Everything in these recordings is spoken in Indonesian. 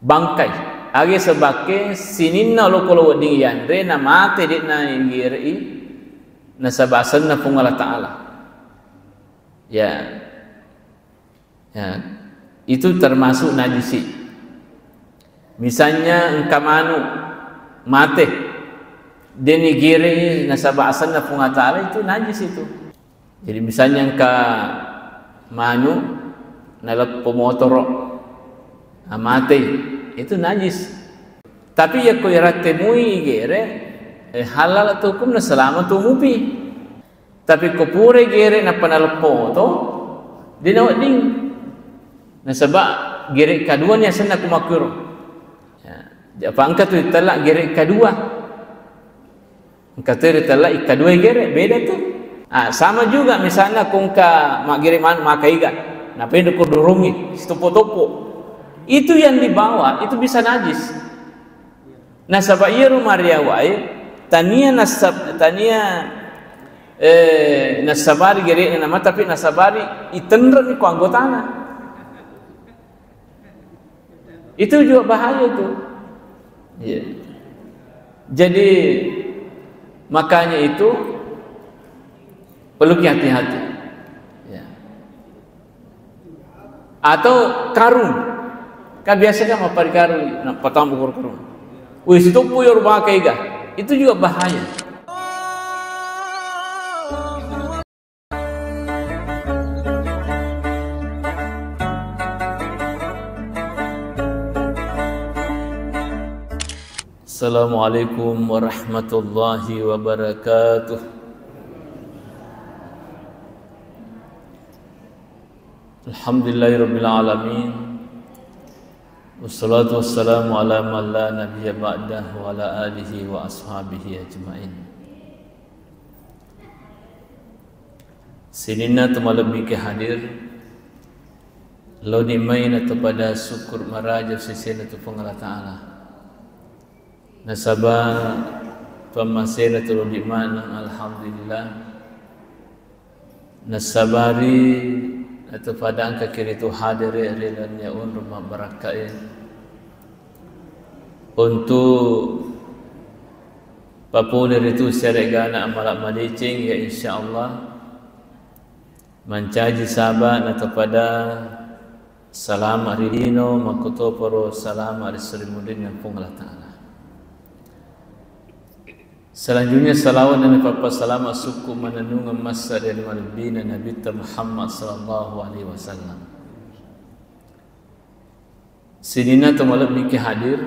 bangkai age sebake sininna lokolo ding yandre na mate dik na ngiri na sabasan na pung Allah Ta'ala. Ya, itu termasuk najisi. Misalnya engkamanu mate deni giri na sabasan na pung Allah Ta'ala, itu najis itu. Jadi misalnya engka manu na pemotor mate, itu najis. Tapi ya koi ratemui gere halal atau hukum na selama tu mupi. Tapi ko pure gere na panalpo to dinawa ding na sebab gere kedua ni asal nak makur. Ya, apa angkat tu talak gere kedua. Angkat tu talak kedua gere beda tu. Sama juga misalnya kongka mak gere man makaiga. Na pende ko dorungi stopo-topo. Itu yang dibawa itu bisa najis. Nah sebab ia rumah riawai tania nasabari gere nama tapi nasabari itenren ko anggotana. Itu juga bahaya tu. Ya. Jadi makanya itu perlu hati-hati. Ya. Atau karung. Kan biasanya mau pakai karung, nak potong bukur karung. Wis itu puyur pakai gak. Itu juga bahaya. Assalamualaikum warahmatullahi wabarakatuh. Alhamdulillahirabbil alamin. Wassalatu wassalamu ala man la nabiyya ba'dah wa ala alihi wa ashabihi ajma'in. Sinina tumalami ke hadir lo nimaina kepada syukur maraja sisina tu Allah Ta'ala. Nasabah pemasena tu di mana alhamdulillah nasabari atau pada angka kiri tu hadir dan yaun rumah barakai untuk populer itu seregana amalak malicing ya insyaallah mencaji sahabat atau pada salam aridino makuto poro salam arisrimudin yang pun Allah Ta'ala. Selanjutnya salawat dan salam suku menenung masa dari malbina Nabi Muhammad sallallahu alaihi wasallam. Sidina temalap niki hadir.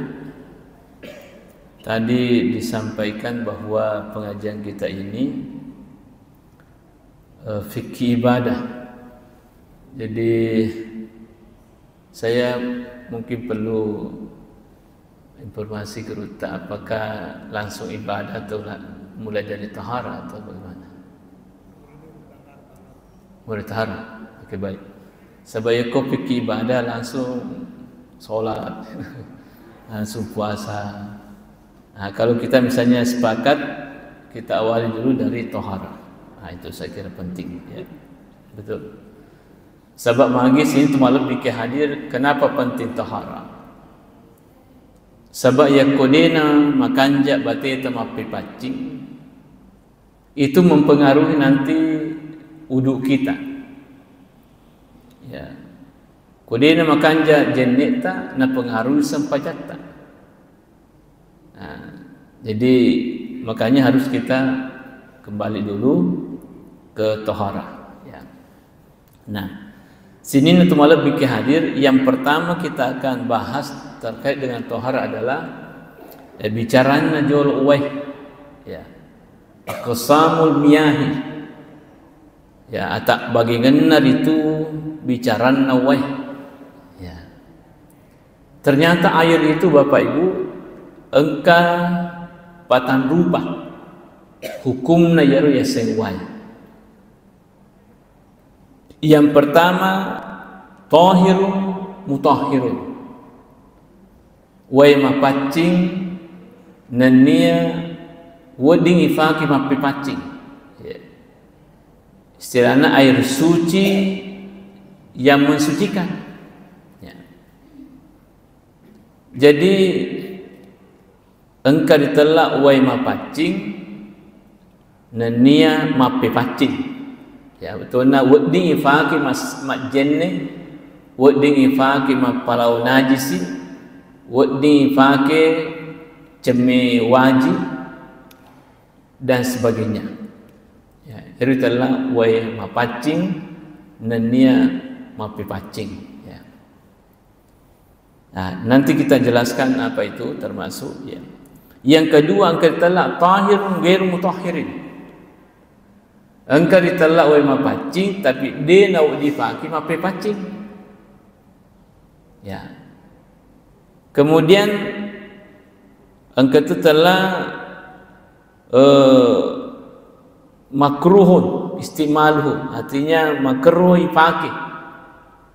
Tadi disampaikan bahwa pengajian kita ini fikih ibadah. Jadi saya mungkin perlu informasi keruta apakah langsung ibadah atau mulai dari tahara atau bagaimana? Mulai tahara. Okey baik. Sebab kau fikir ibadah langsung solat, langsung puasa. Nah, kalau kita misalnya sepakat kita awali dulu dari tahara. Nah, itu saya kira penting ya. Betul. Sebab magis ini tu malam fikir hadir kenapa penting tahara? Sebab yang kodena makanjak bateta mapi pacing itu mempengaruhi nanti uduk kita. Ya. Kodena makanjak jeneta na pengaruhi sempajata. Nah, jadi makanya harus kita kembali dulu ke tohara. Ya. Nah. Sini nanti malam bikin hadir. Yang pertama kita akan bahas terkait dengan tohara adalah bicaranya jol uweh, ya, aqsamul miyahi, ya, atak bagi genar itu bicaranya uweh, ya. Ternyata air itu Bapak Ibu engka patan rupa hukumna yaru ya sewai. Yang pertama tahirun mutahhirun wa mapacing nania wading ifaki mapi pacing. Istilahnya air suci yang mensucikan. Ya. Jadi engka ditelak wai mapacing nania mape pacing. Ya betul na wading ifaki mak jenne, wading ifaki mak palau najisi, wading ifaki ceme waji dan sebagainya. Ya, itu telah wai mapacing nania mape pacing. Ya. Nah, nanti kita jelaskan apa itu termasuk. Ya. Yang kedua, engkau ditelak tahirun ghairu mutahhirin. Engkau ditelak wai mapacing tapi dia nak difaki mape pacing. Ya. Kemudian engkau tu telah makruhun istimaluhu, artinya makruh dipakai.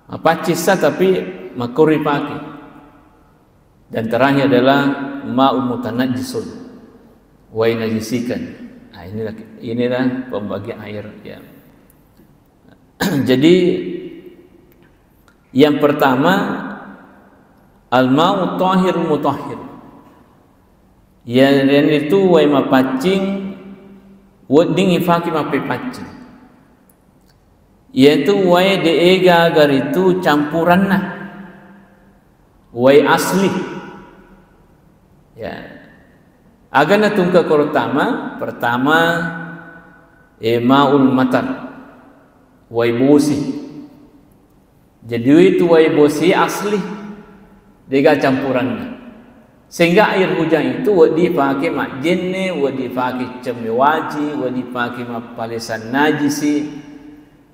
Mapacing sah tapi makruh dipakai. Dan terakhir adalah ma'u mutanajjisun, wai najisikan. Nah, inilah pembagian air ya. Jadi yang pertama al-ma'u tahir mutahhir. Yang itu wai mapacing wading ifaki mape pacing. Yaitu wai deega agar itu campuran nah, wai asli. Ya. Agana tungka pertama ma'ul matar, wai bosi. Jadi itu wai bosi asli deega campurannya. Sehingga air hujan itu wadi pakai mak jenne, wadi pakai cemiwaji, wadi pakai mak palesan najisi,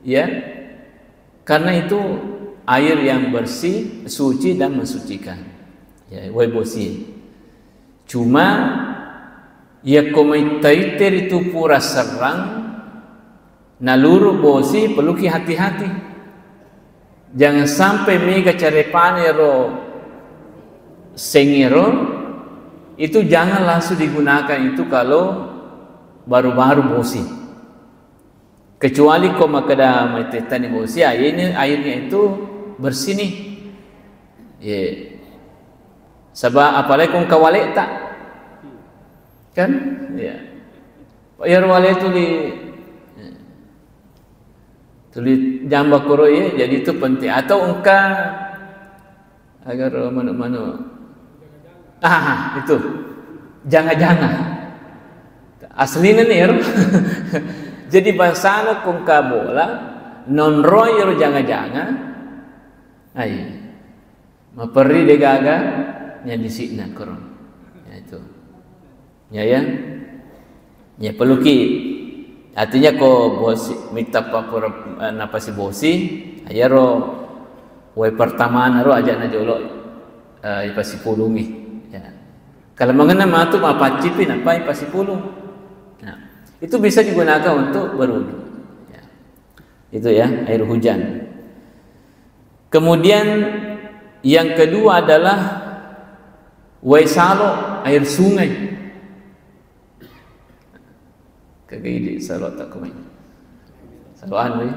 ya. Karena itu air yang bersih, suci dan mensucikan. Ya, wai bosi. Cuma ya komai taiter itu pura serang, naluru bosi perlu ki hati-hati. Jangan sampai mega carepanero sengero itu jangan langsung digunakan itu kalau baru-baru bosi. Kecuali kau makada metetani bosi, ini airnya itu bersih nih. Ya. Sebab apalagi kau kawalek tak, kan? Ya. Air wale itu tulis jambak koro ya, jadi itu penting. Atau engkau agar mana-mana. Itu jangan-jangan aslinya nih. Jadi bahasa kong kabola non royer jangan-jangan ay maperi de gaga nya disikna koron ya itu ya perlu ki artinya ko bosi minta papur napa si bosi ayaro wai pertama naro aja na jolo ipasi pulungi. Kalau mengenai matu apa cipin apa pasti puluh. Nah, itu bisa digunakan untuk berwudu. Ya. Itu ya air hujan. Kemudian yang kedua adalah waisalo, air sungai. Kagak salo tak kumai. Saloan we.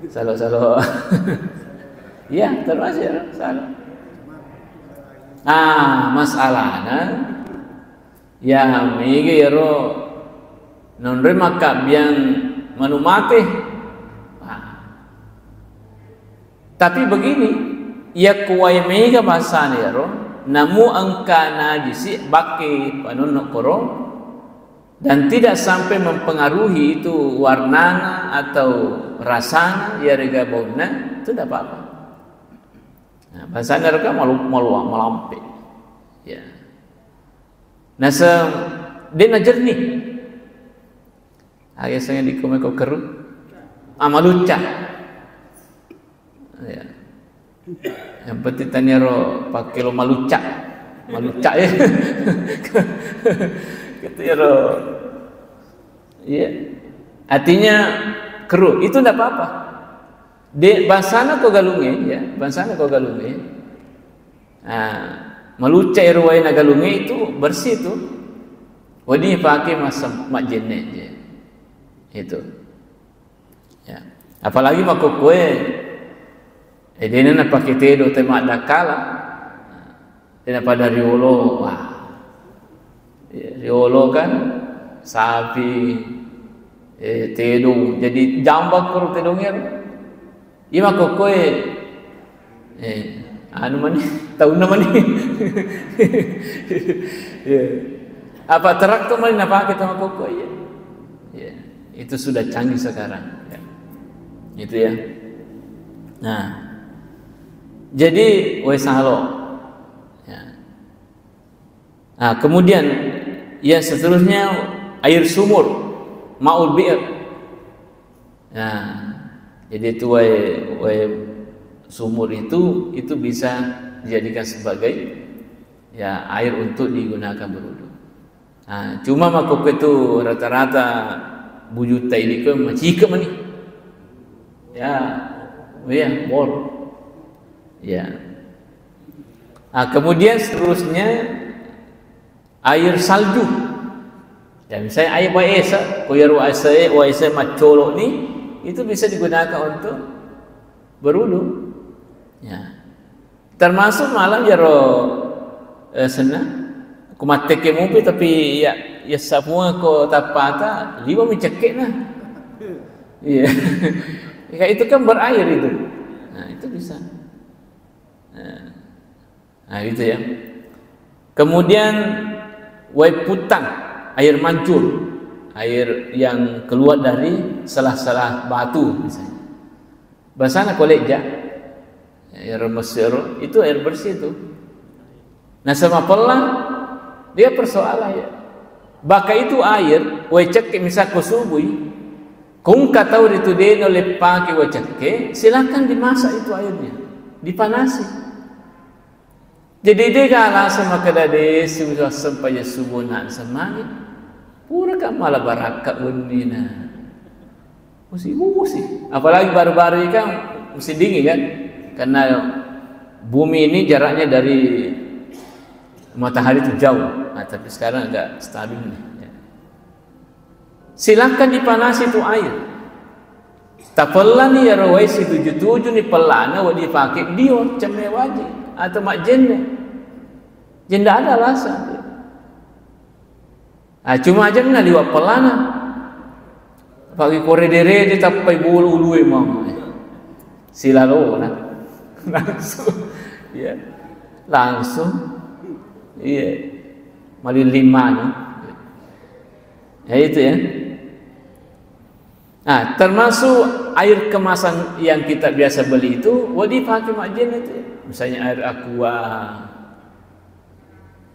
Salo. Iya, terus ya salo. Masalahnya ya migero non remaka yang manumate. Tapi begini, ya kuai mega bahasanya ro, namu angka najisi baki panunok koro dan tidak sampai mempengaruhi itu warnanya atau rasanya ya rega bauna, itu tidak apa-apa. Nah, bahasanya mereka malampe. Ya. Nah, dia jernih. Biasanya di komeko keru. Maluca. Ya. Yang penting tanya ro pakai lo maluca ya. Gitu ro. Ya. Artinya keru itu tidak apa-apa. Di bahasana ko galunge ya, bahasana ko galunge. Maluca irwai na galunge itu bersih itu. Wadi pakai masam mak jenne je. Itu. Ya. Apalagi mako kue dena na pakai tedo tema dakala. daripada riolo. Wah, riolo kan sapi, tedong, jadi jambak kur tedongnya. Ima kokoe, anu mani, tahu nama ni. Apa traktor mani apa kita sama kokoe ya? Itu sudah canggih sekarang. Ya. Itu ya. Nah, jadi wesalo. Ya. Nah, kemudian yang seterusnya air sumur, ma'ul bi'r. Nah, jadi itu sumur itu bisa dijadikan sebagai ya air untuk digunakan berwudu. Nah, cuma makuk itu rata-rata bujuta ini ke macika mani. Ya, bor. Ya. Nah, kemudian seterusnya air salju. Ya, misalnya air waisa, koyar waisa macolo ni itu bisa digunakan untuk berwudu. Ya. Termasuk malam jaro sana kumatek ke mumpi tapi ya semua ko tapata liwa mencekek nah. Iya. Ya, itu kan berair itu. Nah, itu bisa. Nah, itu ya. Kemudian wai putang, air mancur, air yang keluar dari selah-selah batu misalnya. Bahasana koleja, air Mesir itu air bersih itu. Nah, sama pelang dia persoalan ya. Baka itu air, wecek misal kusubui, kung katau itu dia oleh pakai wecek, silakan dimasak itu airnya, dipanasi. Jadi dia kalah sama kedade sudah sampai subuh nak semangat, pura kan malah barakat bunina. Mesti, apalagi baru-baru ini kan mesti dingin kan, karena bumi ini jaraknya dari matahari itu jauh. Nah, tapi sekarang agak stabil nih. Ya. Silakan dipanasi itu air. Tapelan ni ya rawai si 77 ni pelana wa dipakai dia cemai wajib atau mak jende. Jenda ada alasan. Ah, cuma aja na liwat pelana. Pagi koredere dia tapai bulu ulu emang. Sila lo nah. Langsung. Ya. Langsung. Iya. Mali 5 nya. Ya itu ya. Nah, termasuk air kemasan yang kita biasa beli itu wadi pakai majen itu. Misalnya air aqua,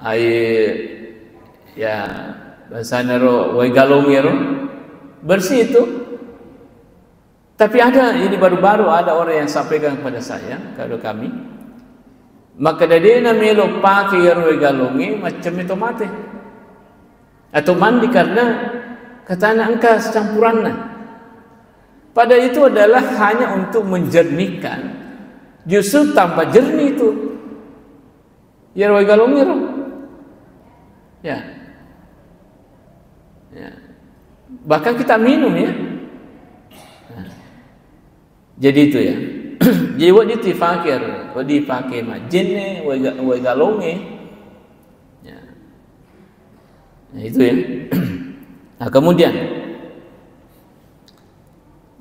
air ya bahasanya wai galong ya bersih itu. Tapi ada ini baru-baru ada orang yang sampaikan kepada saya, kalau kami, maka dari melo pakai wai galongi macam itu mati atau mandi karena katanya angka campurannya. Pada itu adalah hanya untuk menjernihkan, justru tanpa jernih itu. Ya wai galongi ya. Ya. Bahkan kita minum ya. Nah. Jadi itu ya. Jadi wadi tifakir, wadi pakai majene, wai galongi. Ya. Nah itu ya. Nah kemudian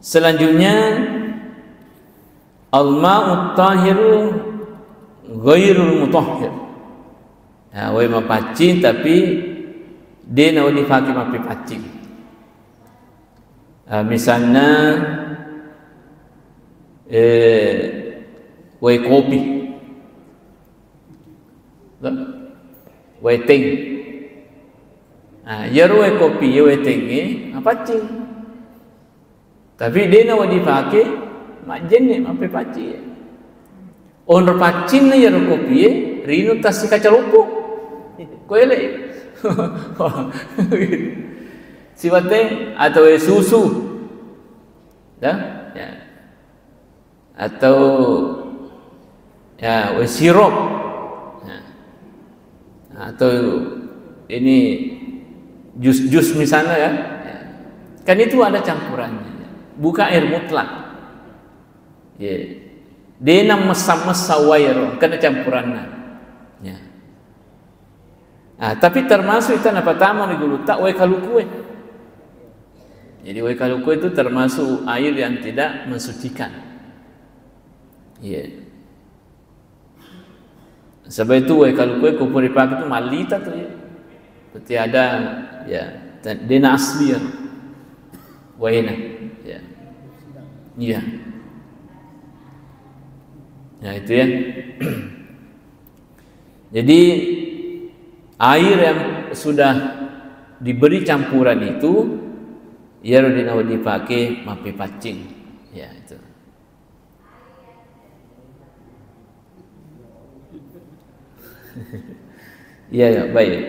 selanjutnya al-ma'ut tahiru ghairul mutahhir. Ya, wai mapaci tapi dia nak dipakai mapi paci. Misalnya wai kopi, wai teh. Ya wai kopi, ya wai teh apa paci. Tapi dia nak dipakai mak jenis mapi paci. Onor paci ni ya kopi, rino tas kaca lupuk. Koele. Siwate atau susu. Dah? Ya. Atau ya sirup. Ya. Atau ini jus misalnya ya. Kan itu ada campurannya. Bukan air mutlak. Ya. Dia nak mesam-mesa wairo kena campurannya. Ya. Tapi termasuk itu apa pertama ni guru tak wai kalukue. Jadi wai kalukue itu termasuk air yang tidak mensucikan. Ya. Sebab itu wai kalukue kupur dipakai itu malita tu ya. Seperti ada ya dena asli ya. Waina. Ya. Iya. Ya itu ya. Jadi air yang sudah diberi campuran itu ia dinawa dipakai mapi pacing. Ya itu. Iya ya, baik.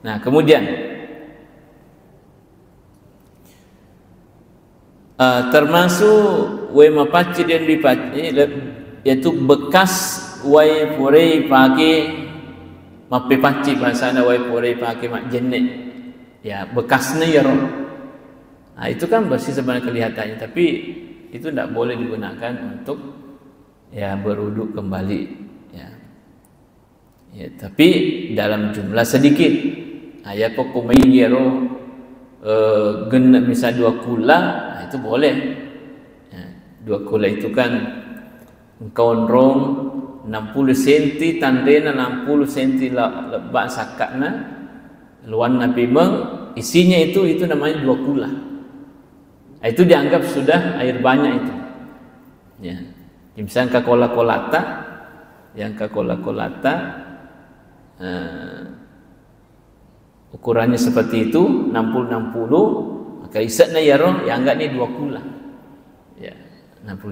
Nah, kemudian termasuk wai mapaci dan dipaci yaitu bekas wai purei pakai mapi paci bahasana wai purei pakai mak jenek. Ya, bekasnya ya roh. Nah, itu kan bersih sebenarnya kelihatannya, tapi itu tidak boleh digunakan untuk ya berwuduk kembali. Ya, tapi dalam jumlah sedikit. Ayat pokomai gero genap misal 2 kula, itu boleh. Ya, 2 kula itu kan kaunrong 60 cm tandena 60 cm lebak sakakna luan nabi meng isinya itu namanya 2 kula. Itu dianggap sudah air banyak itu. Ya. Misalnya kakola-kolata yang kakola-kolata ukurannya seperti itu 60-60, maka isatnya ya roh yang anggap ni 2 kula. Ya, 60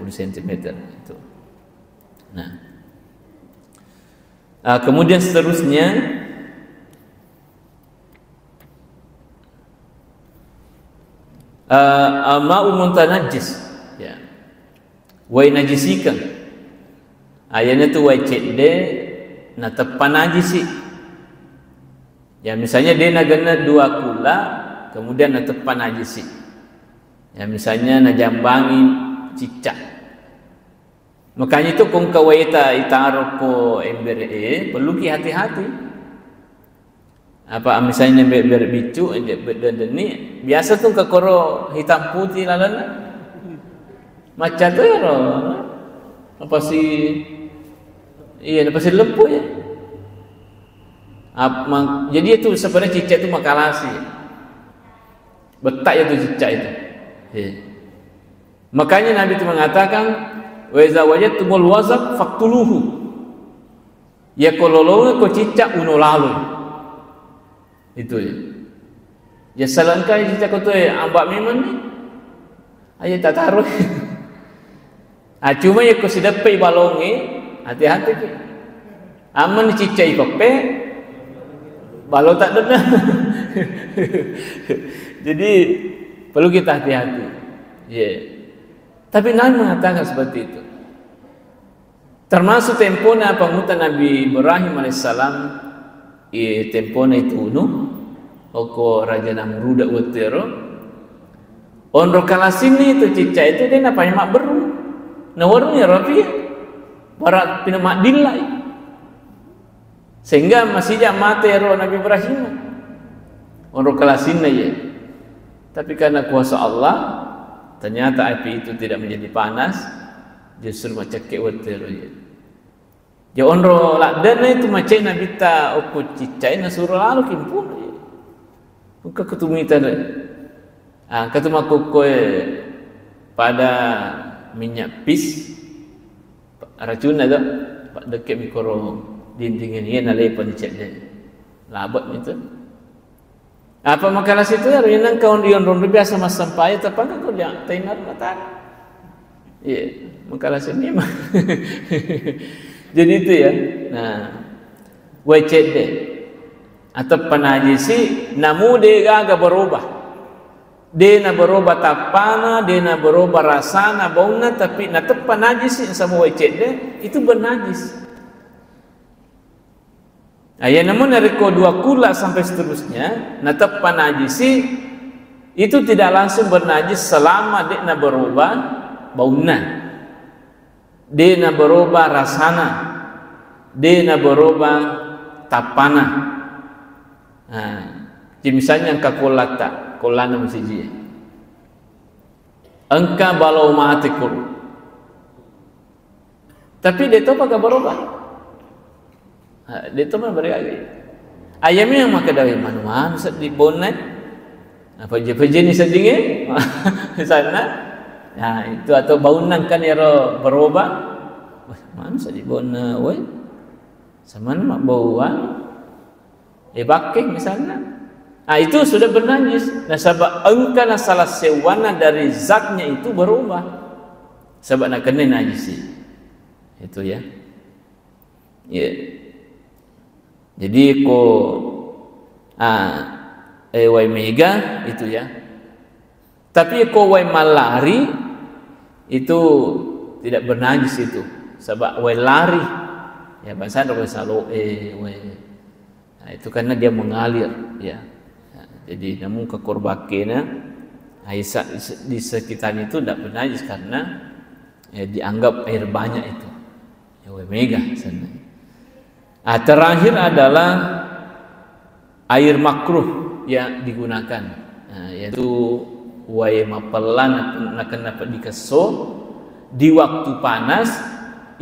cm itu. Nah. Kemudian seterusnya ma'u muntanajis. Ya. Wai najisikan. Ayatnya tu wai cedde na tepan najisi. Ya misalnya dia nak gena 2 kula, kemudian na tepan najisi. Ya misalnya na jambangi cicak. Makanya itu kung kawaita itaroko embere perlu ki hati-hati. Apa misalnya berbicu dan ni biasa tu kakoro hitam putih lalana. Macam tu ya roh. Apa sih? Iya, apa sih lempu ya? Jadi itu sebenarnya cicak itu makalasi. Betak itu cicak itu. Ya. Makanya Nabi itu mengatakan wa iza wajadtumul wazaq faqtuluhu. Ya kololonge ko cicak uno lalu. Itu ya. Ya salangkai cicak ko tu ambak memang ni. Ayo tak taruh. Cuma ya ko sidapai balonge, hati-hati ke. Aman cicak ikope balong tak ada. Jadi perlu kita hati-hati. Ya. Tapi Nabi mengatakan seperti itu. Termasuk tempona pangutan Nabi Ibrahim alaihissalam, tempona itu oko Raja Namrud utero. Onro kalasini itu cicak itu dia apa yang mak beru. Nawarnya rapi. Barat pinamak dilai. Sehingga masih jak mati roh Nabi Ibrahim. Onro kalasini ya. Tapi karena kuasa Allah, ternyata api itu tidak menjadi panas, justru macam kewetero ya. Ya onro lakdana itu macam Nabi ta oku cicai na suruh lalu kimpun ya. Buka ketumita dah. Ketemu aku pada minyak pis racun ada pak dekat mikro dinding ini nalai panicet dia. Labat itu. Apa makalah situ ya renang kawan dion rondo biasa mas sampai tapi kan kau dia tainar mata. Iya, makalah sini mah. Jadi itu ya. Nah, wecet deh atau panajisi namu dia agak berubah. Dia nak berubah tapana, dia nak berubah rasana, bauna tapi nak tepan najis sama wecet deh itu bernajis. Ya namun nariko 2 kula sampai seterusnya, nak tepan najisi itu tidak langsung bernajis selama dia nak berubah bauna. Dia nak berubah rasana, dia nak berubah tapana. Nah, misalnya angka kolana masiji. Angka balau matikul. Tapi dia tu pakai berubah. Dia tu mana beragam. Ayamnya yang makan dari mana di bonet. Apa je ni sedingin di sana. Nah, itu atau baunan kan ya berubah. Mana di bonet, weh. Sama mak bauan. Baking misalnya. Nah, itu sudah bernajis. Nah, sebab engkau salah sewana dari zatnya itu berubah. Sebab nak kena najisi. Itu ya. Ya. Jadi wai mega itu ya. Tapi wai malari itu tidak bernajis itu. Sebab wai lari ya bahasa wai salo nah, itu karena dia mengalir ya. Nah, jadi namun kekorbakena di sekitar itu tidak bernajis karena dianggap air banyak itu. Mega sana. Terakhir adalah air makruh yang digunakan, yaitu wai mapelan nak dikeso di waktu panas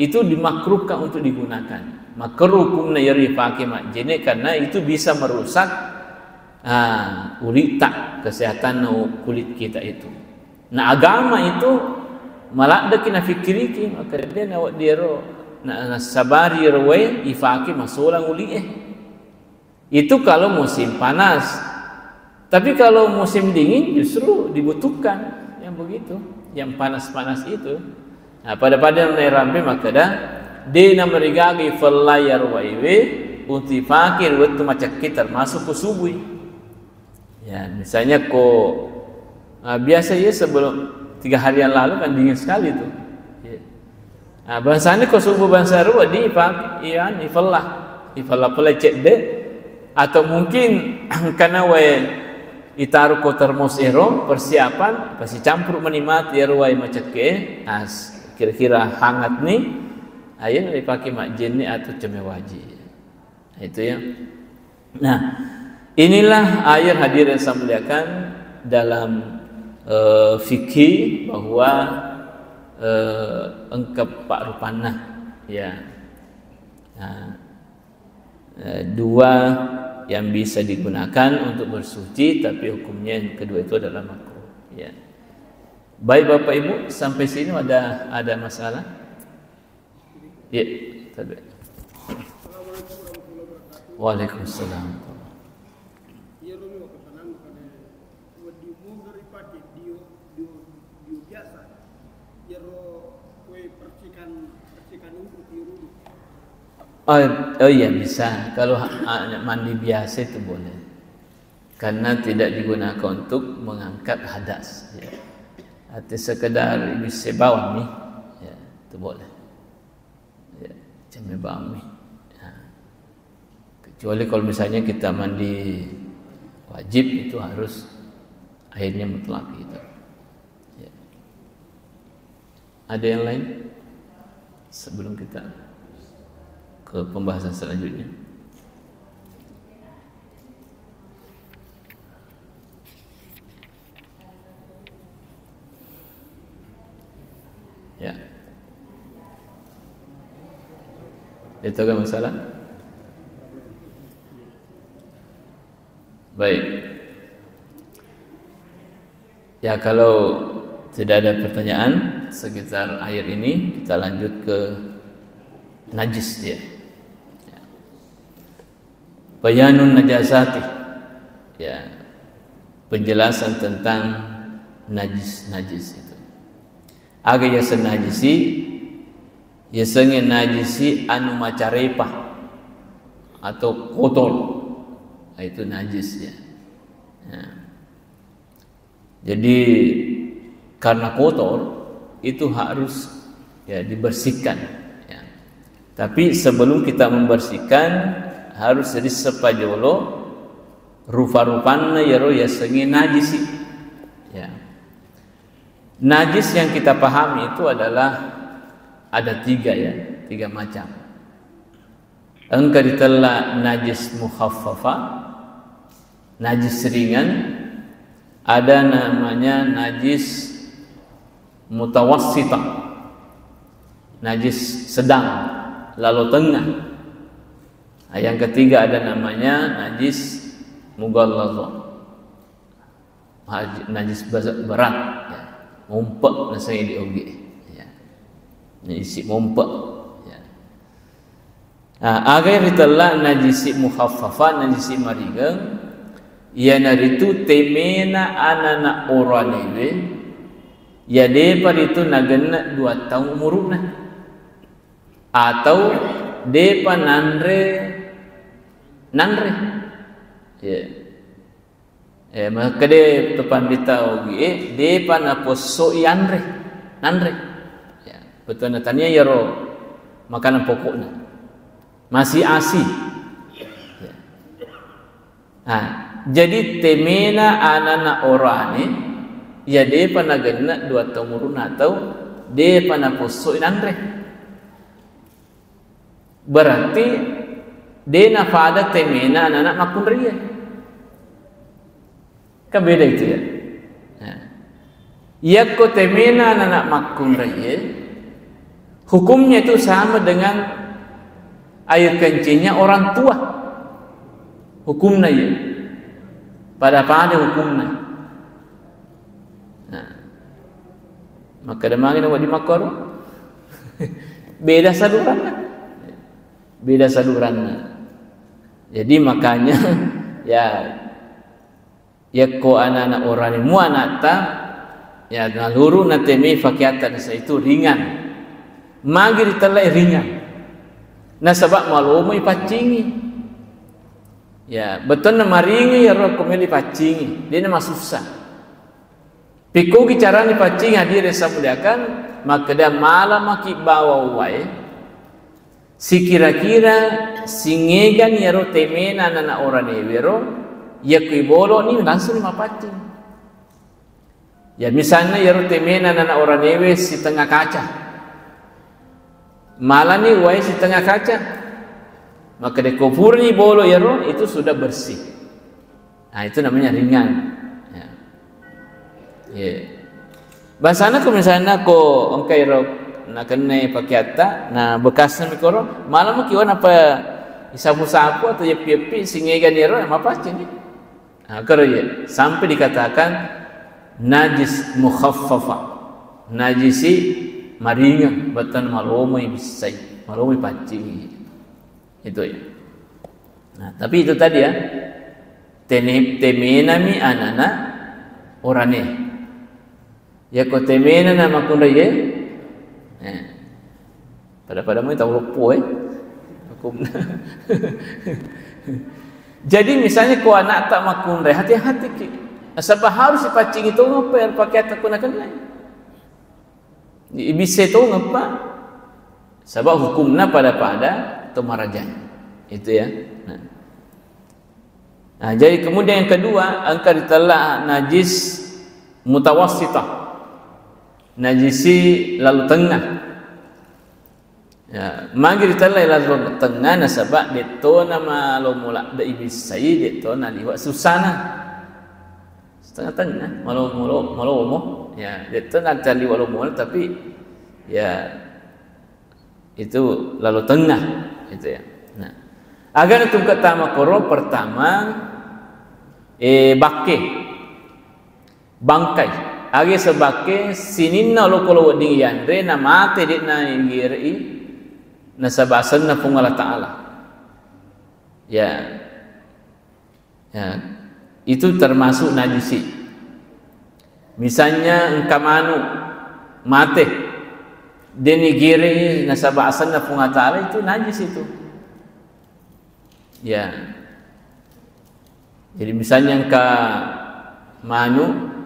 itu dimakruhkan untuk digunakan. Makruh kumna yari pakai mak jene karena itu bisa merusak kulit kesehatan kulit kita itu. Nah agama itu malah dah kena fikiri maka dia nak dia na sabari rwe ifaki masulang uli itu kalau musim panas. Tapi kalau musim dingin justru dibutuhkan yang begitu, yang panas-panas itu. Nah, pada rampe maka dah dina merigagi fallayar waiwe unti fakir waktu macam kita termasuk ke subuh. Ya, misalnya biasa ya sebelum 3 hari yang lalu kan dingin sekali tuh. Nah, bahasanya subuh bahasa ruwa di ifallah pelecet deh atau mungkin karena itaruh ko termos persiapan pasti campur menikmati ruwa macam kira-kira hangat nih ayeuna dipakai mak jenni atau cemewaji. Nah, itu ya. Nah, inilah ayat hadirin saya muliakan dalam fikih bahwa engkep pak rupana ya. Nah, dua yang bisa digunakan untuk bersuci tapi hukumnya yang kedua itu adalah makruh ya. Baik Bapak Ibu, sampai sini ada masalah? Ya, tadi. Waalaikumsalam. Oh iya bisa. Kalau mandi biasa itu boleh. Karena tidak digunakan untuk mengangkat hadas. Ya. Atau sekedar bisa bawang nih, ya, itu boleh. Ya, cuma bawang nih. Ya. Kecuali kalau misalnya kita mandi wajib itu harus airnya mutlak gitu. Ya. Ada yang lain sebelum kita ke pembahasan selanjutnya? Ya. Itu kan masalah? Baik. Ya, kalau tidak ada pertanyaan sekitar ayat ini, kita lanjut ke najis dia. Ya. Bayanun najasati. Ya. Penjelasan tentang najis itu. Aga yasa najisi yasanya najisi anu macarepa atau kotor, itu najis ya. Ya. Jadi karena kotor itu harus ya dibersihkan ya. Tapi sebelum kita membersihkan harus jadi sepajolo rupa-rupana yaro yasanya najisi ya. Najis yang kita pahami itu adalah ada 3 ya, 3 macam. engka ditela najis mukhaffafa, najis ringan, ada namanya najis mutawassita, najis sedang lalu tengah. Yang ketiga ada namanya najis mughalladha, najis berat, ya. Mumpek nasanya di oge, ya. Najis mumpek, ya. Agar ditela najis mukhaffafa, najis maringeng, iana itu temena anana oranewe, ya depa itu nagena 2 tahun umurna, atau depa nandre, ya. Maka de tepan ditau ge depa na poso nandre, ya. Betul natanya ya ro makanan pokoknya masih asi, ya. Jadi temena anana orane ya depa nagena 2 tahun umurna atau depa na poso nandre, berarti dena pada temena anak makun ria. Kan beda itu ya. Ya ko temena anak makun ria, hukumnya itu sama dengan air kencingnya orang tua. Hukumnya ya. Pada hukumnya. Maka demangin awak di makor. Beda salurannya. Beda salurannya. Jadi makanya ya ko anak-anak orang ini muanata ya naluru natemi fakiatan itu ringan, magir telai ringan. Nah sebab malu ipacingi, ya betul nama ringi ya roh komeli pacingi, dia nama susah. Piku bicara ni pacingi hadir sabudakan, maka dia malam maki bawa uai. Si kira-kira singegan ya roh temena anak orang ini roh. Ya kuibolo ni langsung mapacing. Ya misalnya ya rutemena anak orang ewe si tengah kaca, malah ni wai si tengah kaca, maka dekopur ni bolo ya roh itu sudah bersih. Nah itu namanya ringan. Ya. Yeah. Bahasana ko misalnya ko engkai roh nak kena pakiata, nah bekasnya mikoro, malah makiwan apa isapu-sapu atau yepi-yepi singegan ya roh mapacing ni. Ya, sampai dikatakan najis mukhaffafa, najisi maringan, batan malomai bisai, malomai pancing, itu ya. Nah, tapi itu tadi ya, temenami anana orane, ya ko temena nama kunra ya, pada mu tahu lupo hukum. Jadi misalnya ko anak tak makun re, hati-hati ki. Sebab harus dipacing itu ngapa pakai takun akan lain. Bisa itu ngapa? Sebab hukumnya pada temarajan. Itu ya. Nah, jadi kemudian yang kedua, angka ditela najis mutawassitah. Najisi lalu tengah. Ya, magi ditela lalu tengah nasabak deto nama lo mula da ibisai deto na liwa susana. Setengah-tengah malo ya deto na tali walau mula tapi ya itu lalu tengah itu ya. Nah, agar itu kata makoro pertama bangkai age sebake sininna lo kolo dingian re na mate dit na ngiri nasabasan na pung Allah Ta'ala ya itu termasuk najisi. Misalnya engkamanu mate denigiri nasabasan na pung Allah Ta'ala itu najis itu ya. Jadi misalnya engka manu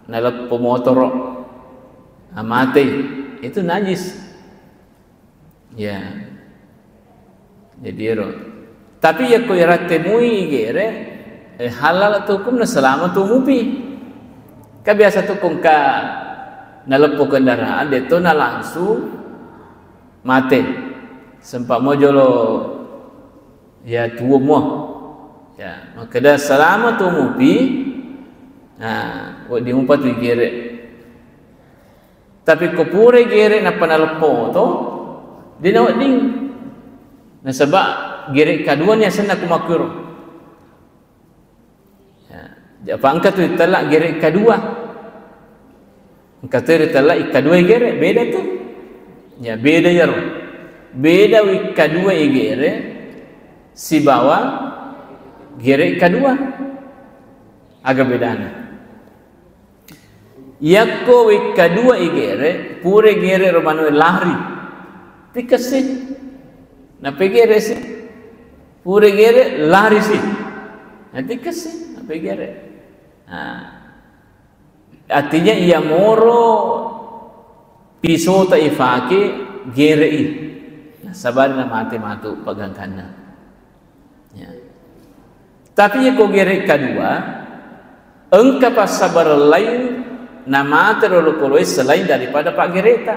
nalap pemotor mate itu najis ya. Jadi tapi ya ko iratemui gere halal atau hukum na selamat umupi. Ka biasa tu kung ka nalepo kendaraan deto na langsung mate sempat mo jolo ya tumo ya maka dah selama tumo pi di umpat wi gere tapi ko pure gere na panalpo to dinawa ding na sebab gere kedua ni asal nak makur ya apa angkat tu talak gere kedua angkat tu talak kedua gere beda tu ya beda ya beda wi kedua gere si bawah gere kedua agak bedana yakko wi kedua igere pure gere romano lari tikasi na pegere si pure gere lari si na tikasi na pegere artinya ia moro pisota ifake gere i na sabar na mate matu pagangkana ya tapi ko gere kedua engka pas sabar lain nama terlalu selain daripada Pak Gereta.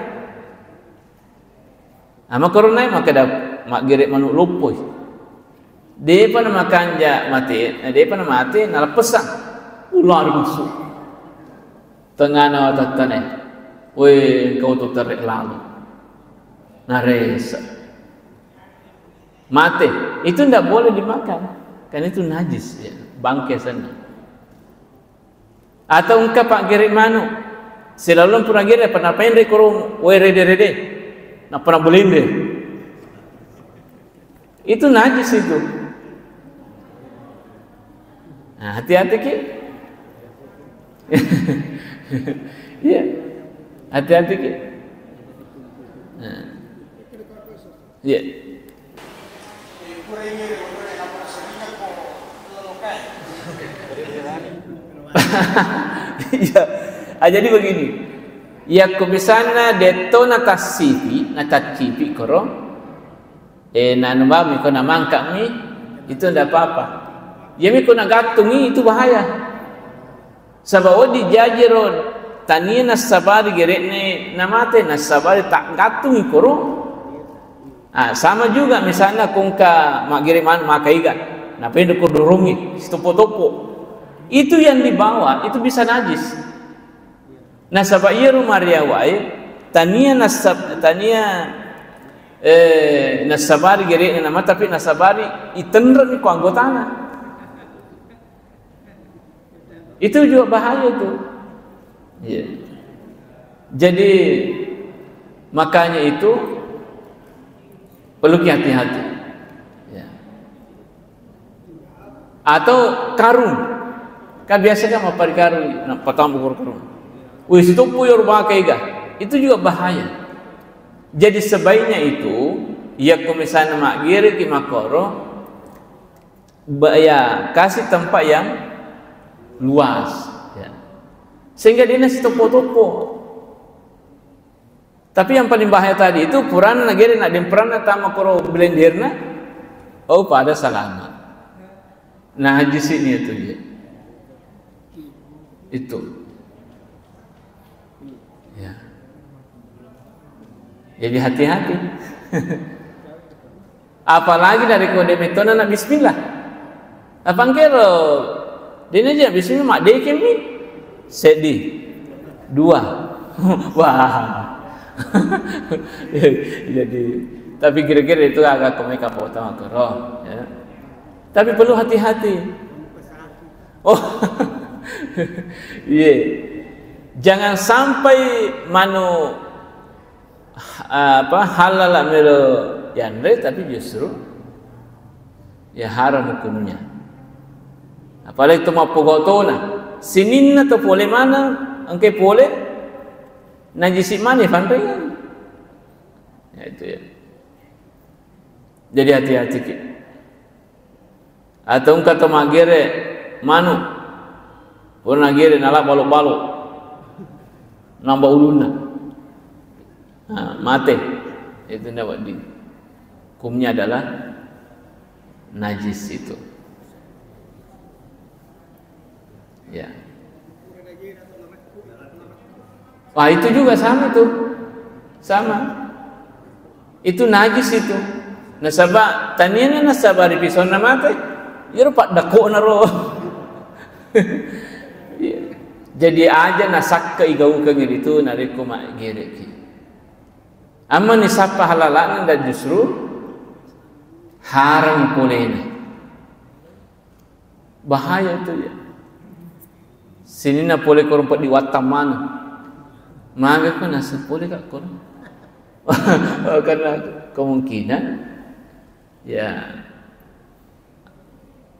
Ama korona maka dah mak Geret manuk lupoi. Dia pun makan ja mati, dia pun mati nala pesang. Ular masuk. Tengah na tatane. Weh kau tu tarik lalu. Naresa. Mati. Itu tidak boleh dimakan. Kan itu najis ya, bangkai sana. Atau engkau Pak Geret manu selalu pernah Geret pernah pendek kurung we rede nak pernah belinde itu najis itu. Nah, hati-hati ki iya hati-hati ki iya ya, jadi begini. Ya kubisana detona tasipi, na tacipi koro. Nanumba mi ko namangka mi itu ndak apa-apa. Ya mi ko nagatungi itu bahaya. Sabab di jajiro tania nasabari gerekne namate nasabari tak gatungi koro. Sama juga misalnya kungka magiriman makaiga. Na pendo ko durungi, topo-topo. Itu yang dibawa itu bisa najis. Nasabah iya rumah riawai tania nasabari gere nama tapi nasabari itendra ni ko anggotana. Itu juga bahaya itu. Ya. Jadi makanya itu perlu hati-hati. Ya. Atau karung. Kan biasanya mau pergi karung, nak potong bukur karung. Wis itu puyur bakaiga, itu juga bahaya. Jadi sebaiknya itu, ya komisana mak giri ki makoro, ya kasih tempat yang luas, ya. Sehingga dia nasi topo-topo. Tapi yang paling bahaya tadi itu puran nagiri nak dimperan atau makoro blenderna, oh pada selamat. Nah di sini itu dia. Itu ya jadi hati-hati apalagi dari kode metode nak bismillah apa kira dia aja bismillah mak dekem ni sedih dua wah jadi tapi kira-kira itu agak komika potong kero ya tapi perlu hati-hati oh yeah. Jangan sampai manu halal melo yanre tapi justru ya haram hukumnya. Apalagi tu mau pogotona sininna tu boleh mana angke boleh najisi mana fanrengan. Ya itu ya. Jadi hati-hati ki. Atau kata magere manu pernah gere nala balok-balok nambah uluna mate itu ndak di hukumnya adalah najis itu ya wah itu juga sama tuh sama itu najis itu Nasaba tanian nasaba di pisau na mate. Iro pak dako na ro. Jadi aja nasak ke igau ke gitu nari ko mak gere ki. Amma ni sapa halalan dan justru haram polena. Bahaya tu ya. Sini na pole korang di Wataman. Maga ko nasa pole ka korang. Karena kemungkinan ya.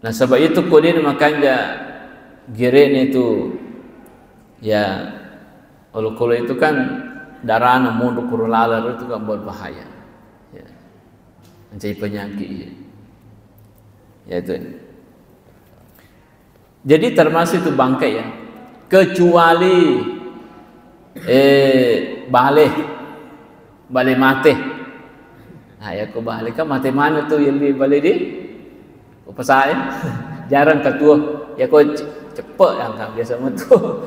Nah sebab itu kodin makanya geren itu ya kalau itu kan darah mundur kurulalar itu kan berbahaya. Ya. Mencari penyakit ya. Ya itu. Jadi termasuk itu bangkai ya. Kecuali bale mate. Nah ya ko bale ka mate mana tuh yang di bale di? Ko pasal jarang ketua. Ya ko cepet yang kan biasa metu.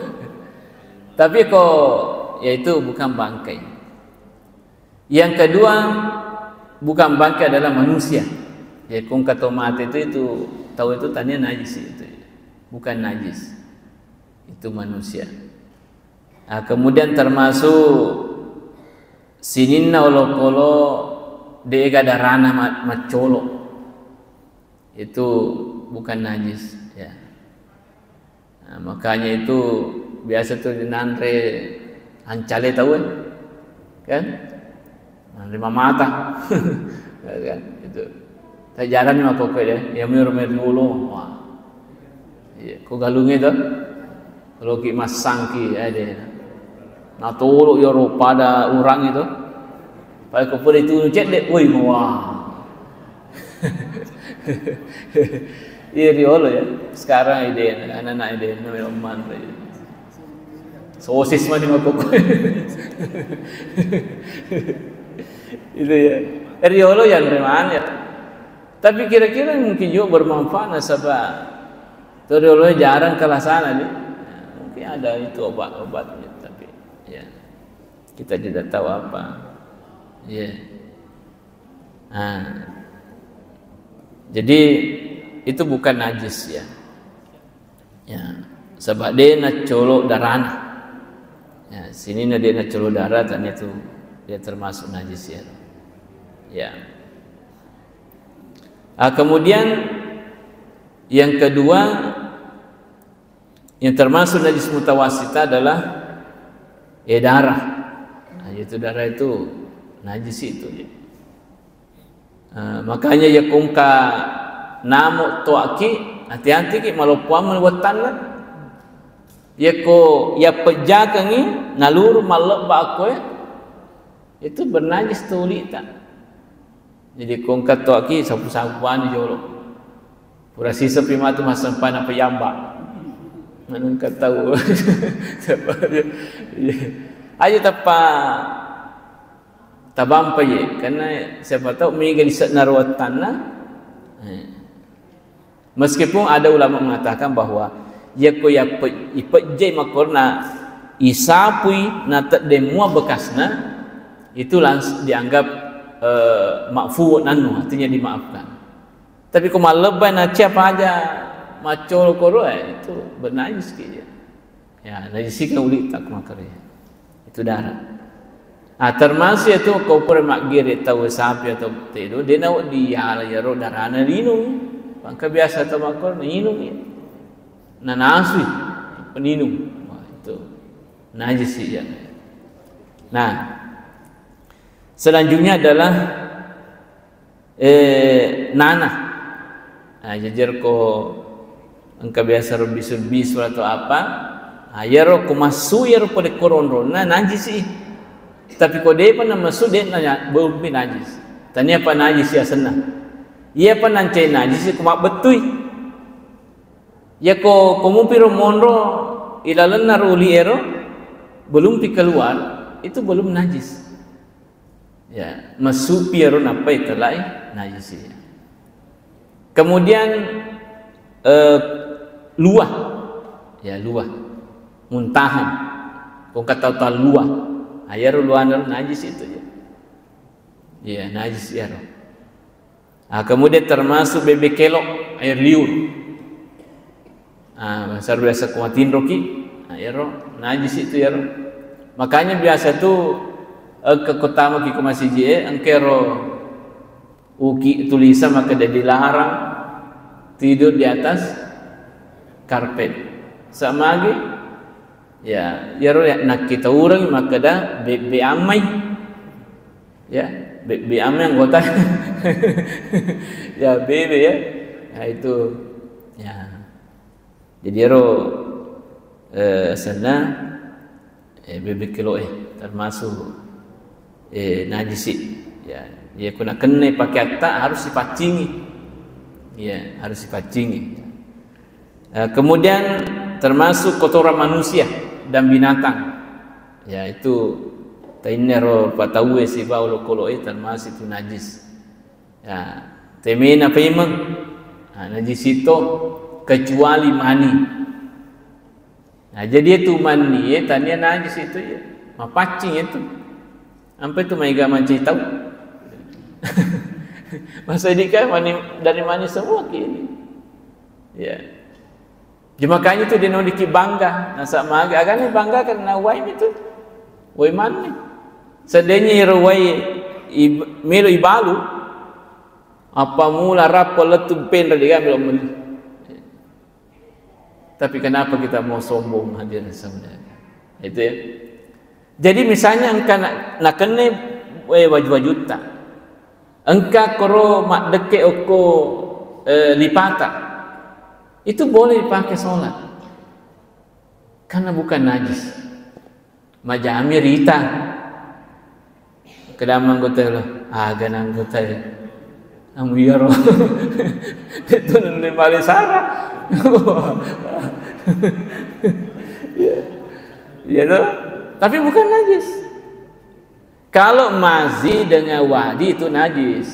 Tapi ko ya itu bukan bangkai. Yang kedua bukan bangkai adalah manusia. Ya kung kata mate itu tahu itu tanya najis itu. Bukan najis, itu manusia. Nah, kemudian termasuk sininna olokolo dega darana macolo, itu bukan najis. Ya. Nah, makanya itu biasa tuh di nanre ancale tahu kan? Lima mata, kan? Itu. Tajaran ni makok ya, yang melu wah. Ya, ko galungi tu, kalau ki masang ki ada, nak tolok yo pada orang itu, pada ko pun itu cek dek, woi wah, iya riolo ya, sekarang ide anak-anak ide namanya oman, sosis mana makok, itu ya, riolo yang reman ya, tapi kira-kira mungkin juga bermanfaat nasabah. Itu dulu jarang kelas sana nih. Mungkin ada itu obat-obatnya tapi ya kita tidak tahu apa. Ya. Nah, jadi itu bukan najis ya. Ya, sebab dia nak colok darah. Ya, sini dia nak colok darah dan itu dia termasuk najis ya. Ya. Kemudian yang kedua yang termasuk najis mutawasita adalah darah. Nah, itu darah itu najis itu ya. Makanya ya kungka namo toaki hati-hati ki malupuan melwetan lah. Ya ko ya pejakangi nalur malak bakwe itu bernajis tuli tak. Jadi kungka toaki sapu-sapuan jolo. Pura sisa prima tu masam pana peyamba. Mana kau tahu? Ayo tapa tabam paye. Karena siapa tahu meninggal di naruat tanah. Meskipun ada ulama mengatakan bahawa ya ko ya ipejai makorna isapui na tak demua bekasna itu langsung dianggap makfu nanu artinya dimaafkan. Tapi kalau lebay nak apa aja macol koro itu bernajis kaya. Ya najis kan ulit tak makar ya. Itu darah. Termasuk itu kau pernah makgiri tahu sapi atau tidur dia nak dia ya roh darah na minum. Bangka biasa atau makar minum ya. Nanasui peninum. Wah itu najis ya. Nah selanjutnya adalah nanah. Nah, jajar ko engkau biasa bis atau apa? Ayaro ko masu yaro pada koronro. Nah najis sih. Tapi ko dia pun masuk dia nanya belum najis. Tanya apa najis ya senang. Ia pun nancai najis ko mak betui. Ya ko piro monro ilalan naruli ero belum pi keluar itu belum najis. Ya masuk piro napa itu lai najis ya. Kemudian luah, ya luah, muntahan, kau kata luah, ayar luah najis itu ya, ya najis ya. Kemudian termasuk bebek kelok, air liur. Besar biasa kuatin roki, ero najis itu ya. Makanya biasa tuh ke kota maki ke masjid engkero uki tulisan maka dia dilarang tidur di atas karpet. Sama lagi ya nak kita orang maka dah be amai ya be amai anggota ya bebe ya. Nah itu ya. Jadi sana bebek kilo termasuk najis ya. Dia kena pakai atta harus dipacingi. Ya, harus dipacingi. Kemudian termasuk kotoran manusia dan binatang. Ya itu tainero patawe si baulo kolo termasuk itu najis. Ya, temena pemang. Najis itu kecuali mani. Nah, jadi itu mani tanya najis itu ya. Mapacing itu. Sampai itu maiga mancing tahu. Masa dikah mani dari mani semua kini. Ya. Makanya itu dia noliki bangga. Nah sama agaknya bangga karena wai itu. Wai mani. Sedenya wai melo ibalu. Apa mula rapa letu pen dia ambil meli. Tapi kenapa kita mau sombong hadirin saudara? Itu ya. Jadi misalnya engkau nak kene wajib-wajuta. Engkau koro mak deke oko lipata. Itu boleh dipakai sholat. Karena bukan najis. Majami rita. Kedamang anggota lo. Ganang anggota ya. Amuyaro. Itu nanti balik sarah. Ya toh? Tapi bukan najis. Kalau mazi dengan wadi itu najis.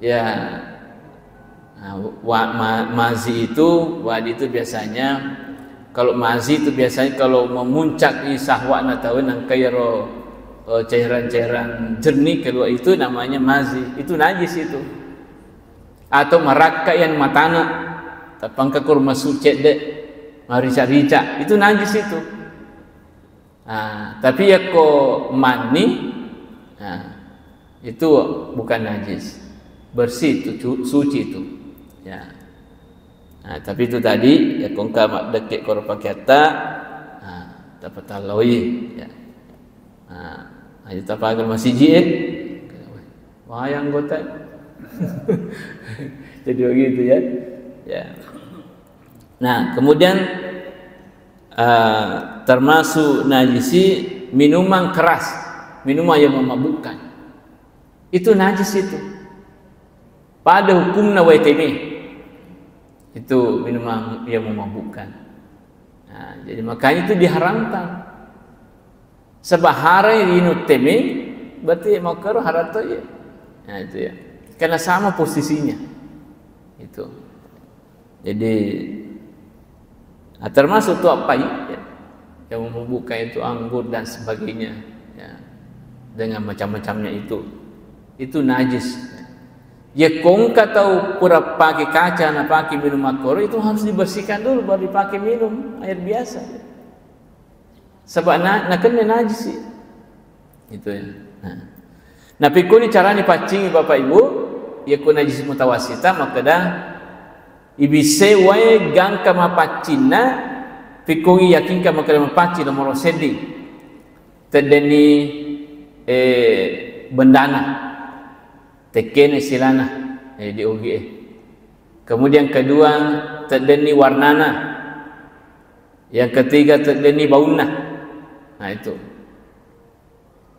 Ya. Mazi itu, wadi itu biasanya kalau mazi itu biasanya kalau memuncak di sahwat atau nang kairo cairan-cairan jernih keluar itu namanya mazi. Itu najis itu. Atau maraka yang matana tapangka kurma sucet dek marica-rica itu najis itu. Tapi ya kok mani itu bukan najis, bersih itu, suci itu ya. Tapi itu tadi ya kongka mak dekek kor pakiata dapat taloi ya. Ayo tapagal masih wayang gota. Jadi begitu ya. Ya. Nah, kemudian termasuk najisi minuman keras, minuman yang memabukkan. Itu najis itu. Pada hukumna WTB itu minuman yang memabukkan. Nah, jadi makanya itu diharamkan. Sebab hari ini teme berarti makruh harato ya. Nah itu ya. Karena sama posisinya. Itu. Jadi termasuk itu apa ya? Yang membuka itu anggur dan sebagainya ya. Dengan macam-macamnya itu najis. Ya kongka tahu pura pakai kaca na pakai minum makro itu harus dibersihkan dulu baru dipakai minum air biasa. Sebab nak kena najis sih. Itu ya. Nah, pikuni cara ni pacingi Bapak Ibu, ya ku najis mutawasita maka dah ibise wae gangka mapacina pikuni yakin ka maka mapaci nomor sedi. Tedeni bendana. Tekene silana di OGE. Kemudian kedua tedeni warnana. Yang ketiga tedeni bauna. Nah itu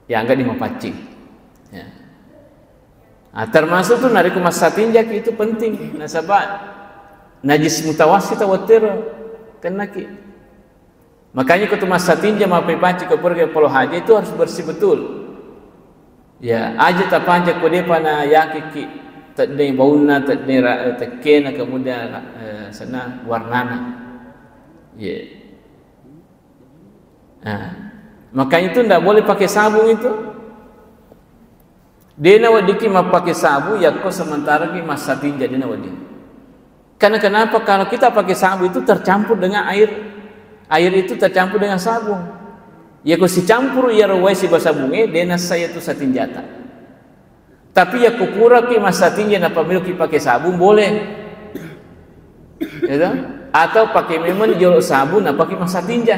yang enggak dimapacing ya. Termasuk tuh nariku masa tinjak itu penting. Nah sebab najis mutawasit watir kena ki. Makanya kutu masa tinjak mapai paci ke pergi polo haji itu harus bersih betul. Ya aja tapanja kode pana yakiki tadne bauna tadne tekena kemudian sana warnana. Ya. Makanya itu tidak boleh pakai sabun itu. Dena wadiki pakai sabu ya ko sementara ki masa tinja dena wadi. Karena kenapa? Kalau kita pakai sabu itu tercampur dengan air. Air itu tercampur dengan sabun. Ya ko si campur ya rawai si basabunge dena saya tu satinjata. Tapi ya kukura ki masa tinja na pamilu ki pakai sabun boleh. Ya, atau pakai memang jolok sabun na pakai masa tinja.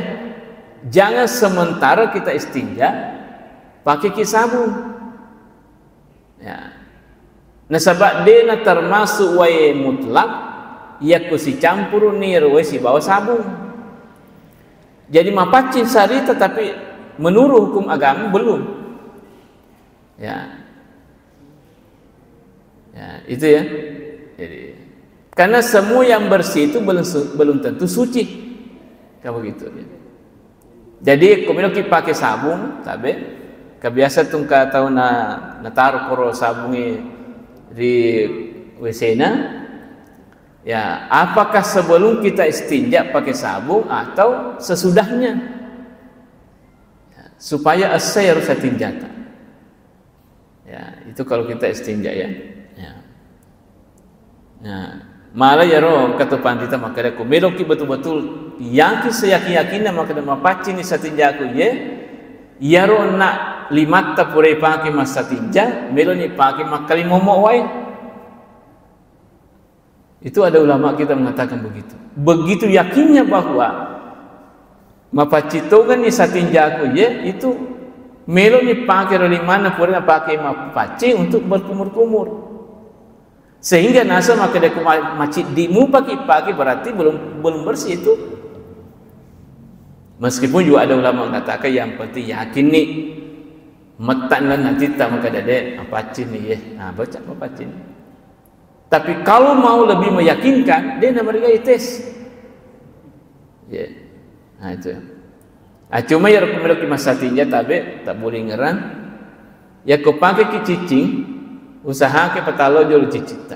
Jangan sementara kita istinja pakai ki sabun. Ya. Nah sebab dena termasuk wae mutlak ya ku si campur ni wae si bawa sabun. Jadi mapacin sari tetapi menurut hukum agama belum. Ya. Ya, itu ya. Jadi karena semua yang bersih itu belum tentu suci. Kayak begitu ya. Jadi kemudian kita pakai sabun, tapi kebiasa tuh tahu na taruh koro sabungi di WC-na. Ya, apakah sebelum kita istinja pakai sabun atau sesudahnya? Ya, supaya asai harus tinjata. Ya, itu kalau kita istinja ya. Ya. Nah, malah ya roh kata pantita makanya aku meloki betul-betul yakin seyakin-yakinnya makanya mapacin ni satinja aku ye. Ya roh nak limat tapure pakai masa tinja, melo ni pakai makali momo wai. Itu ada ulama kita mengatakan begitu. Begitu yakinnya bahwa mapacitogan ni satinja aku ye itu melo ni pakai dari mana pure pakai mapaci untuk berkumur-kumur. Sehingga nasa maka dia macit dimu pakai berarti belum bersih itu. Meskipun juga ada ulama mengatakan yang penting yakin nih metan kan nanti tak maka ada apa cin nih ya. Nah baca apa cin. Tapi kalau mau lebih meyakinkan dia mereka tes. Ya. Nah itu. Cuma ya rekomendasi masa tinja tapi tak boleh ngeran. Ya kau pakai kicicing usaha ke petalo jol cicita.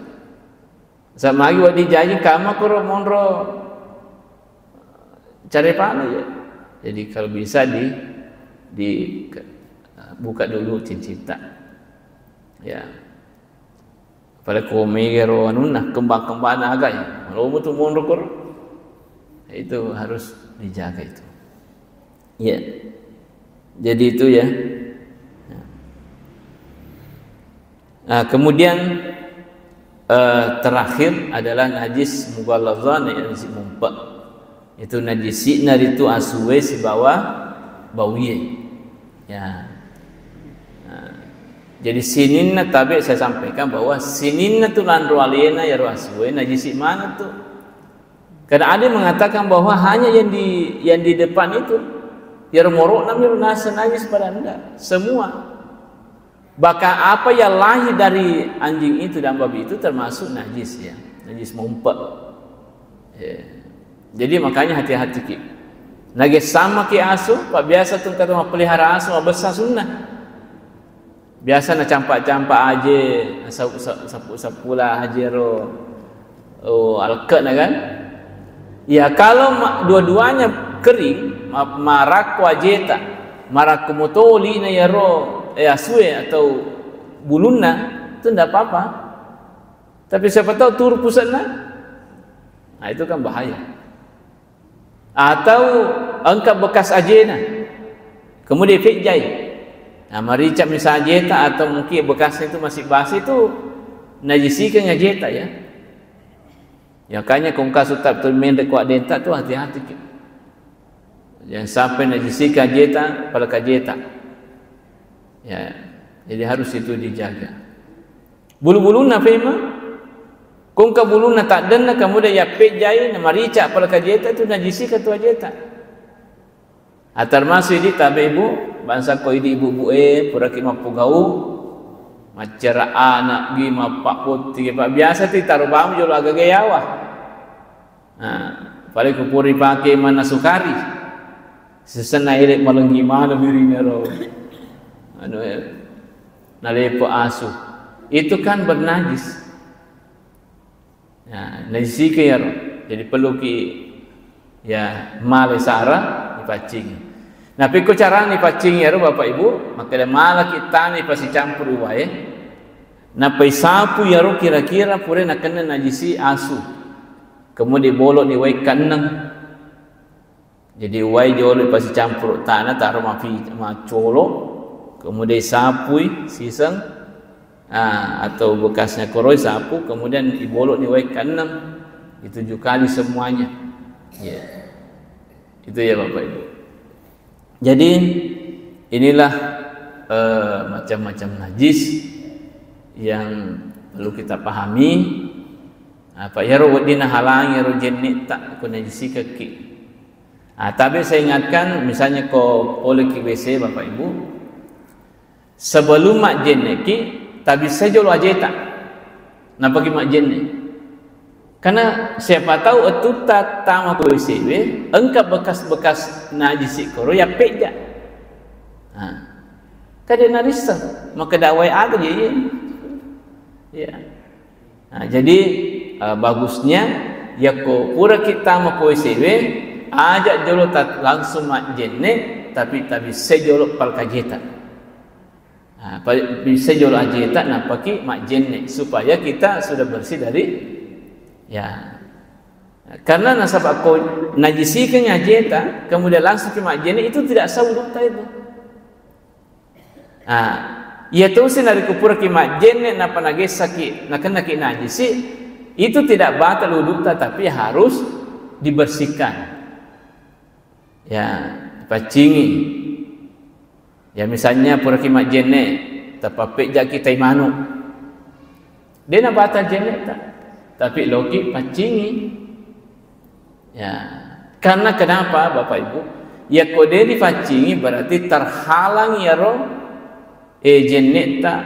Sama lagi wadi janji kama koro monro cari pana ya. Jadi kalau bisa di buka dulu cicita. Ya. Pada komero anuna kembang-kembang agak ya. Kalau mau tuh monro koro itu harus dijaga itu. Ya. Jadi itu ya. Nah, kemudian terakhir adalah najis mughalladhan yang najis mumpah. Itu najis sinar itu asuwe si bawah bawiye. Ya. Nah, jadi sininna tabe saya sampaikan bahwa sininna tu landro aliena ya asuwe najis mana tuh? Karena ada yang mengatakan bahwa hanya yang di depan itu ya morok namanya nasa najis pada anda semua. Bahkan apa yang lahir dari anjing itu dan babi itu termasuk najis ya, najis mumpah. Ya. Jadi makanya hati-hati ki. Nage sama ki asu, pak biasa tuh kata mau pelihara asu besar sunnah. Biasa na campak-campak aja, sapula aja oh alke na kan. Ya kalau dua-duanya kering, marak wajeta, marak kumotoli na ya asue atau bulunna itu tidak apa-apa. Tapi siapa tahu tur pusatnya, nah itu kan bahaya. Atau angkat bekas ajena, kemudian pijai. Nah, marica misalnya jeta atau mungkin bekasnya itu masih basi itu najisikan jeta ya. Ya kayaknya kongkas tetap termende kuat denta tu hati-hati. Jangan sampai najisikan jeta pada kajeta. Ya, jadi harus itu dijaga. Bulu-buluna fema, kung ka buluna tak dena kemudian ya pejai na marica pada kajeta itu najisi ka tu ajeta. Termasuk di tabe ibu bangsa ko idi ibu pura ki mapugau macara anak gi mapak putih pak biasa ti taruh bam jolo agak gayawa. Nah, paling kupuri pakai mana sukari. Sesena ilek malenggi mana birina ro. Anu nalepo asu itu kan bernajis ya najis ya jadi perlu ki ya male sara dipacing. Nah piko cara dipacing ya bapak ibu maka malah kita ni pasti campur wae Napai sapu yaro kira-kira pure nak kena najisi asu. Kemudian bolok ni wai kanang. Jadi wai jolo pasti campur tanah taruh ma colok. Kemudian sapui sisang atau bekasnya koroi sapu, kemudian dibolok ni wai kanang. Itu 7 kali semuanya. Ya. Itu ya Bapak Ibu. Jadi inilah macam-macam najis yang perlu kita pahami. Apa ya rodina halang ya rojenni tak ko najisi kaki. Tapi saya ingatkan misalnya ko oleh ki WC Bapak Ibu, sebelum mak jenne ki tak bisa jolo ajeta. Napa ki mak jenne? Karena siapa tahu itu tak tama ko WC engkap bekas-bekas najisi koro ya peja. Kada narisa maka dawai ada je ya. Jadi bagusnya ya ko pura kita mau WCW ajak jolo tak langsung mak jenne tapi bisa jolo pal kajeta. Bisa jolo ajeta nah paki mak jenne supaya kita sudah bersih dari ya. Karena nasab aku najisikan ajeta kemudian langsung ke mak jenne itu tidak sah wudu itu. Ia tahu sih dari kupur ki mak jenne napa nagesa ki nakena ki najisi itu tidak batal wudu tapi harus dibersihkan. Ya, pacingi. Ya misalnya pura ki mak jenne tapapek jak kita imanu. Dia nak batal jenne tak. Tapi logi pacingi. Ya, karena kenapa Bapak Ibu? Ya kode dipacingi berarti terhalang ya roh jenne tak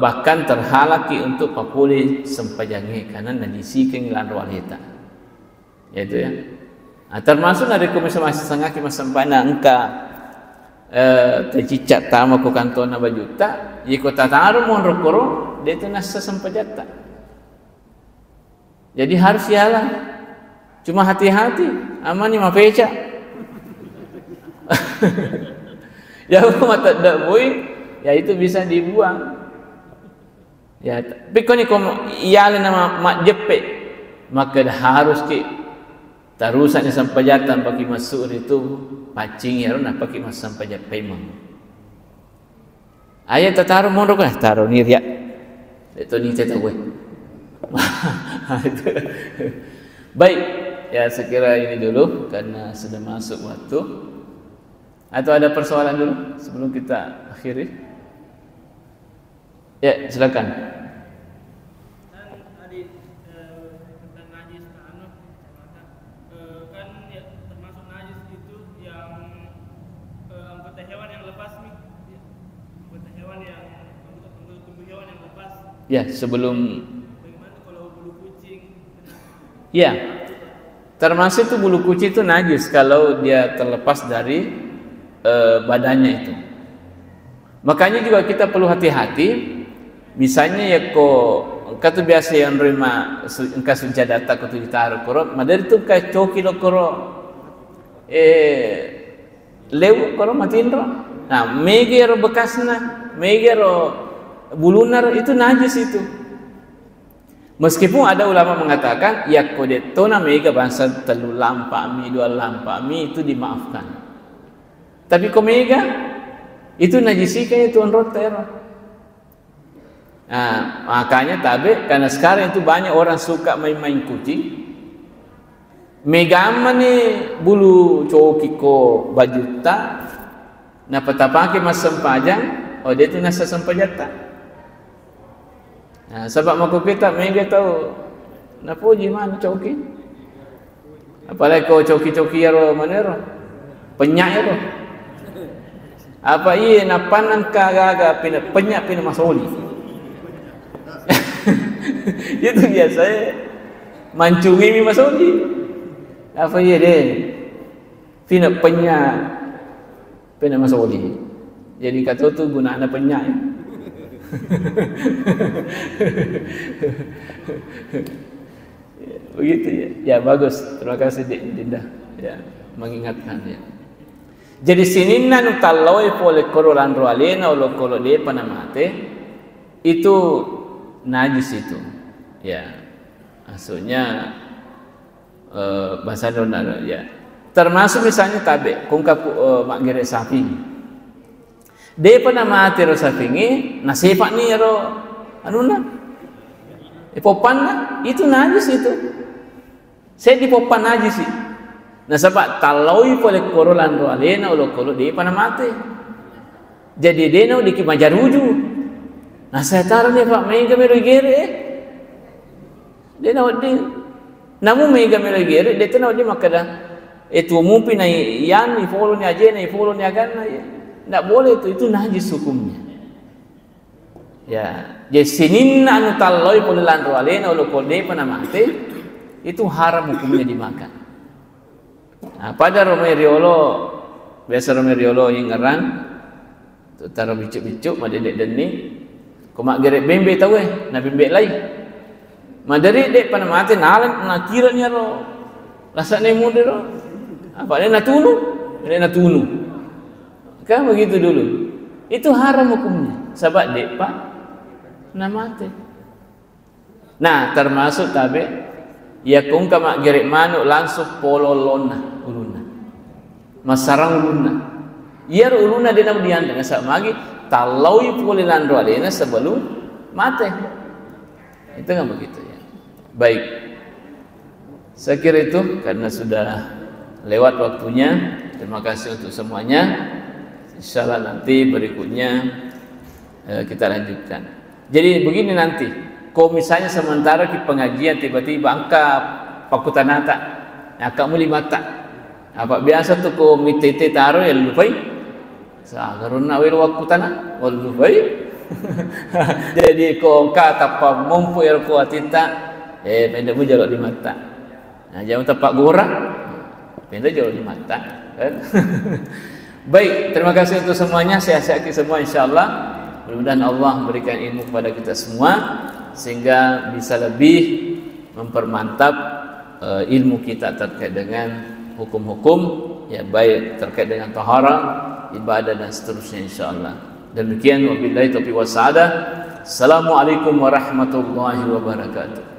bahkan terhalaki untuk papuli sempajangi karena najisi kengilan walita. Yaitu ya. Termasuk dari komisi masih sengah ki masampana engka tercicat tama ko kantona bajuta, ye ko tataru mon rokoro dia tu nasa sampajata. Jadi harus jalan. Cuma hati-hati, amani mapeca. Ya mata dak boy, ya itu bisa dibuang. Ya, tapi koni komo iyalan nama mak jepe, maka harus ki tarusannya sampajatan bagi masuk itu pacing ya nak pakai mas sampajat pemang. Ayat taruh mondok lah taruh ni riak. Itu ni tahu gue. Baik, ya sekira ini dulu karena sudah masuk waktu. Atau ada persoalan dulu sebelum kita akhiri? Ya, silakan. Tadi tentang najis kan ya termasuk najis itu yang anggota hewan yang lepas nih. Anggota hewan yang tumbuh hewan yang lepas. Ya, sebelum Bagaimana kalau bulu kucing? ya. Termasuk itu bulu kucing itu najis kalau dia terlepas dari badannya itu. Makanya juga kita perlu hati-hati. Misalnya ya kata biasa yang nerima engka sujadata ko tu ditaruh koro, madari tu ka coki lo koro lew koro matindro. Nah, megero bekasna, megero bulunar itu najis itu. Meskipun ada ulama mengatakan ya kode tona mega bangsa telu lampa mi dua lampa mi itu dimaafkan. Tapi komega itu najisikannya tuan rotero. Nah, makanya tabe karena sekarang itu banyak orang suka main-main kucing. Megama nih bulu coki ko bajuta, napa tapake mas sempajang, oh dia itu nasa sempajata. Nah, sebab maku kita mega tahu, napa gimana coki? Apalagi ko coki-coki yaro manero, penyak yaro. Apa iya napanan kagaga penyak pina masoli. Itu biasanya mancungi mi masoli. Apa iya deh? Pina penyak pina masoli. Jadi kata tu gunaan penyak ya. Begitu ya. Ya bagus. Terima kasih Dinda ya mengingatkan ya. Jadi sinin nanu taloi pole korolan roalena olo kolo de panamate itu najis itu. Ya. Maksudnya bahasa Indonesia ya. Termasuk misalnya tabe kungkap mak gere sapi. Dia pernah mati ro sapi nasifat ni ro anuna. Popan lah, itu najis itu. Saya di popan najis sih. Nah sebab talaui boleh korolan ro alena ulo kolo dia pernah mati. Jadi dia no dikimajar uju. Nah saya taruh ni Pak mega mero gere. Dia no di namun mega mero gere dia no di makada itu mumpi na yan ni follow ni aja ni follow ni agan na tidak boleh itu najis hukumnya. Ya, jadi sinin anu taloi polelan roalena ulo kode pana mati itu haram hukumnya dimakan. Nah, pada romeriolo biasa romeriolo yang ngeran tu taruh bicuk-bicuk ma dedek deni komak gerek bembe tahu na bembe lai. Madari dek pana mati nalan na kiranya ro rasane mude ro. Apa dia nak tunu. Kan begitu dulu. Itu haram hukumnya. Sebab dek pak nak mati. Nah, termasuk tabe ya kungka mak gerek manuk langsung pololona uluna. Masarang uluna. Iar uluna dia nak diandang sama lagi talaui polilan roalena sebelum mati. Itu kan begitu ya. Baik. Saya kira itu karena sudah lewat waktunya. Terima kasih untuk semuanya. Insyaallah nanti berikutnya kita lanjutkan. Jadi begini nanti, kalau misalnya sementara di pengajian tiba-tiba angka pakutanata, angka muli mata. Apa biasa tuh ko mitete taruh ya lupai. Sagaruna wir waktu tanah, wal lupai. Jadi ko kata pa mumpu er ko atita, benda mujalok di mata. Nah, jangan tapak gorang. Benda jauh di mata kan? Baik, terima kasih untuk semuanya. Sehat-sehat semua insyaallah. Mudah-mudahan Allah memberikan ilmu kepada kita semua sehingga bisa lebih mempermantap ilmu kita terkait dengan hukum-hukum ya, baik terkait dengan taharah, ibadah dan seterusnya insyaallah. Demikian wabillahi taufiq wasadah. Assalamualaikum warahmatullahi wabarakatuh.